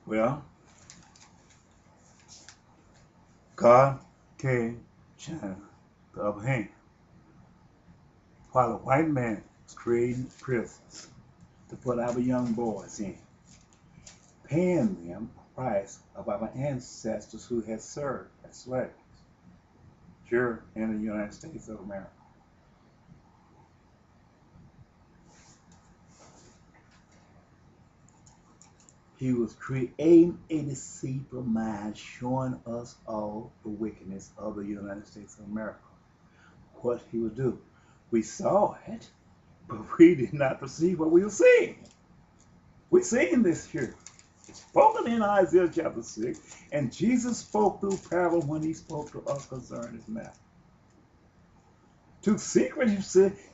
Well, God gave China the upper hand while the white man was creating prisons to put our young boys in, paying them a price of our ancestors who had served as slaves here in the United States of America. He was creating a deceitful mind, showing us all the wickedness of the United States of America. What he would do. We saw it, but we did not perceive what we were seeing. We're seeing this here. It's spoken in Isaiah chapter 6, and Jesus spoke through parable when he spoke to us concerning his matter. To secret,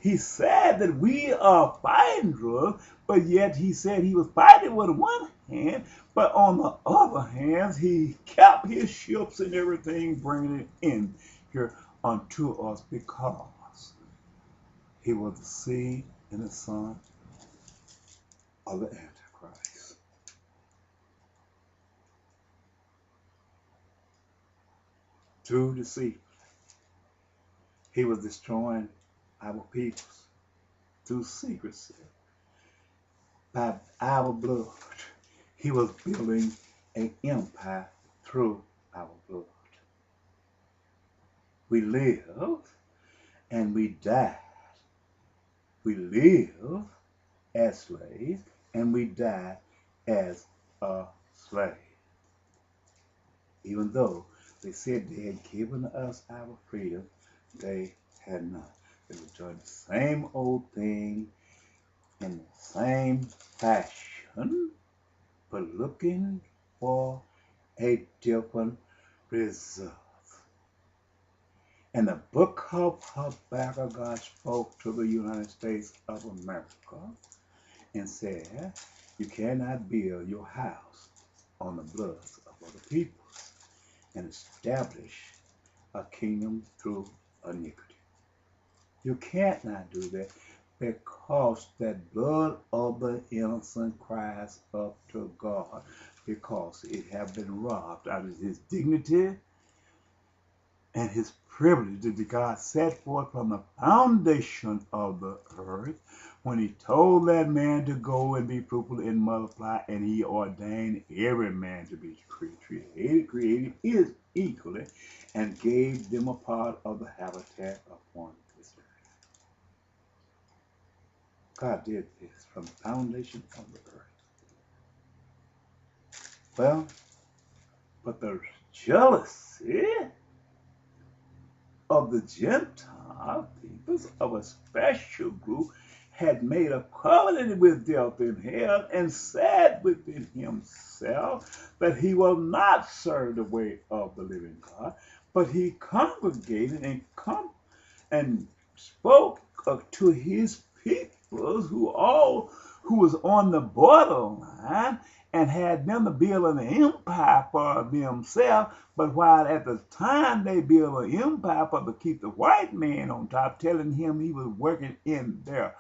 he said that we are fighting drugs, but yet he said he was fighting with one hand, but on the other hand, he kept his ships and everything, bringing it in here unto us because he was the seed and the son of the Antichrist. To deceive. He was destroying our peoples through secrecy. By our blood, he was building an empire through our blood. We lived and we died. We lived as slaves and we died as a slave. Even though they said they had given us our freedom, they had not. They were doing the same old thing in the same fashion, but looking for a different result. In the book of Habakkuk, God spoke to the United States of America and said, you cannot build your house on the blood of other peoples and establish a kingdom through iniquity. You cannot do that because that blood of the innocent cries up to God because it have been robbed out of his dignity and his privilege that God set forth from the foundation of the earth when he told that man to go and be fruitful and multiply, and he ordained every man to be created is equally, and gave them a part of the habitat upon this earth. God did this from the foundation of the earth. Well, but the jealousy of the Gentile peoples of a special group had made a covenant with death in hell and said within himself that he will not serve the way of the living God, but he congregated and spoke to his peoples who was on the borderline and had them to build an empire for themselves. But while at the time they built an empire for to keep the white man on top, telling him he was working in their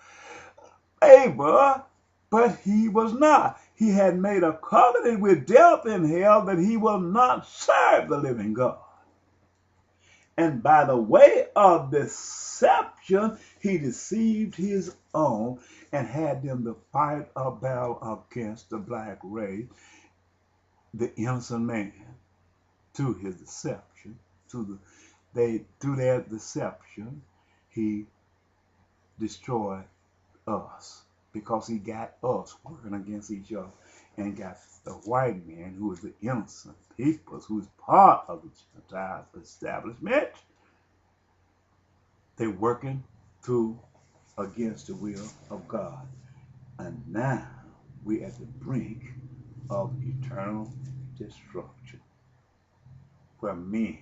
favor, but he was not. He had made a covenant with death in hell that he will not serve the living God. And by the way of deception, he deceived his own and had them to fight a battle against the black race, the innocent man, through his deception, through their deception, he destroyed us because he got us working against each other and got the white man, who is the innocent people, who is part of the Gentile establishment. They're working through against the will of God. And now we're at the brink of eternal destruction, where men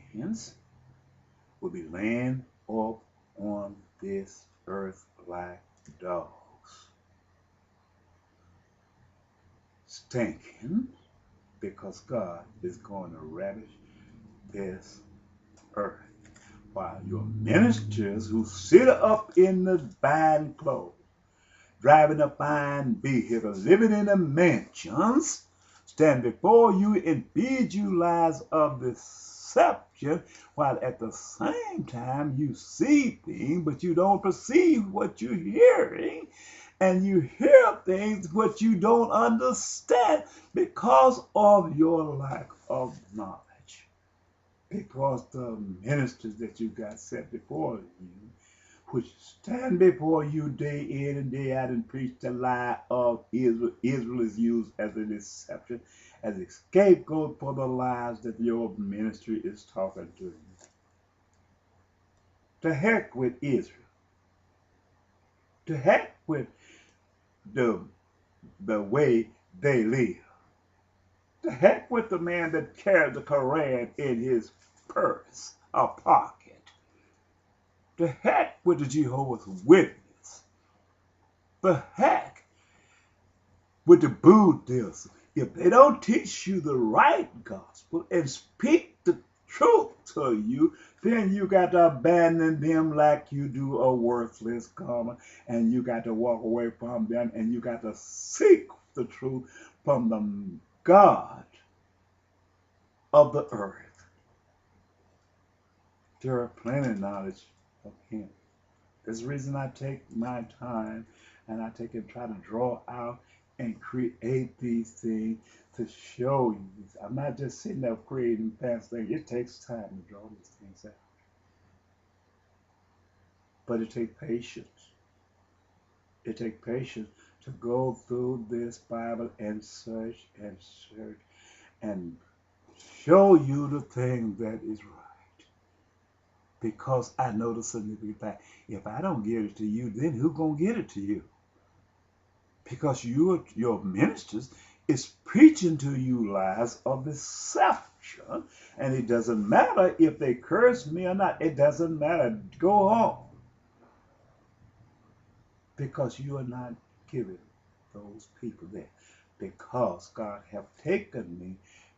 will be laying up on this earth like dogs, stinking, because God is going to ravish this earth. While your ministers who sit up in the fine clothes, driving a fine vehicle, living in the mansions, stand before you and feed you lies of deception, while at the same time you see things, but you don't perceive what you're hearing, and you hear things but you don't understand because of your lack of knowledge. Because the ministers that you got set before you, which stand before you day in and day out and preach the lie of Israel. Israel is used as a deception, as a scapegoat for the lies that your ministry is talking to you. To heck with Israel. To heck with the way they live. To heck with the man that carries the Koran in his purse or pocket. The heck with the Jehovah's Witness. The heck with the Buddhists. If they don't teach you the right gospel and speak the truth to you, then you got to abandon them like you do a worthless garment, and you got to walk away from them, and you got to seek the truth from the God of the earth. There are plenty of knowledge of him. There's the reason I take my time and I take and try to draw out and create these things to show you. I'm not just sitting there creating fancy things. It takes time to draw these things out. But it takes patience. It takes patience to go through this Bible and search and show you the thing that is right. Because I know the significant fact. If I don't give it to you, then who's going to get it to you? Because your ministers is preaching to you lies of deception. And it doesn't matter if they curse me or not. It doesn't matter. Go on. Because you are not giving those people there. Because God have taken me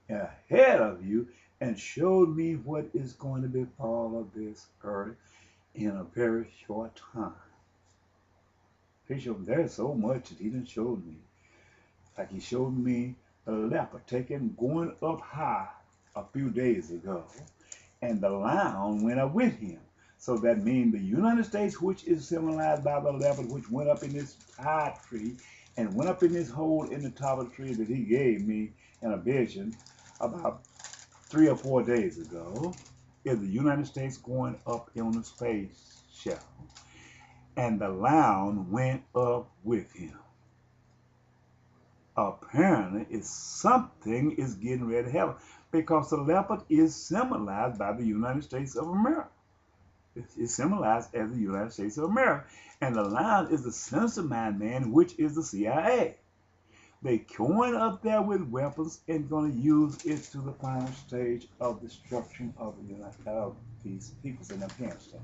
ahead of you and showed me what is going to befall of this earth in a very short time. He showed me there's so much that he done showed me. Like he showed me the leopard going up high a few days ago, and the lion went up with him. So that means the United States, which is symbolized by the leopard, which went up in this high tree and went up in this hole in the top of the tree that he gave me in a vision about 3 or 4 days ago, is the United States going up on the space shuttle. And the lion went up with him. Apparently, something is getting ready to happen because the leopard is symbolized by the United States of America. It's symbolized as the United States of America. And the lion is the sinister mind man, which is the CIA. They going up there with weapons and going to use it to the final stage of destruction of these peoples in Afghanistan.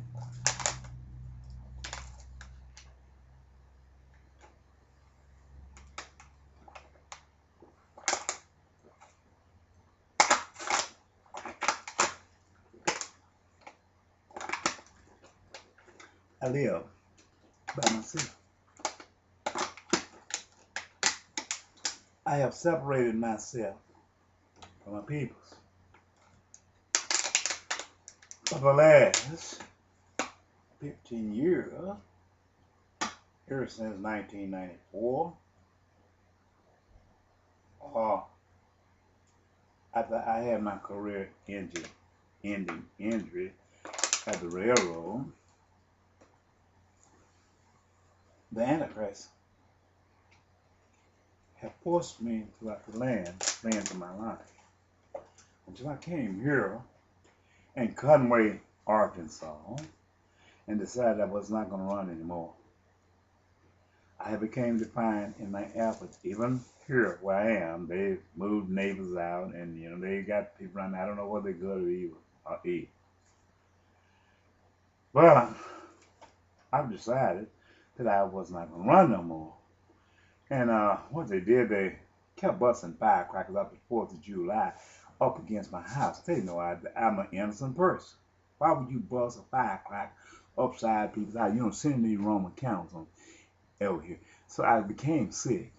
I live by myself. I have separated myself from my peoples. For the last 15 years, ever since 1994, after I had my career ending injury at the railroad, the Antichrist have forced me throughout the land for my life until I came here in Conway, Arkansas, and decided I was not going to run anymore. I became defined in my efforts. Even here where I am, they moved neighbors out, and they got people around. I don't know whether they're good or evil or eat. Well, I've decided that I was not going to run no more. And what they did, they kept busting firecrackers up the 4th of July up against my house. They know I'm an innocent person. Why would you bust a firecracker upside people's house? You know, sending these Roman candles on over here. So I became sick.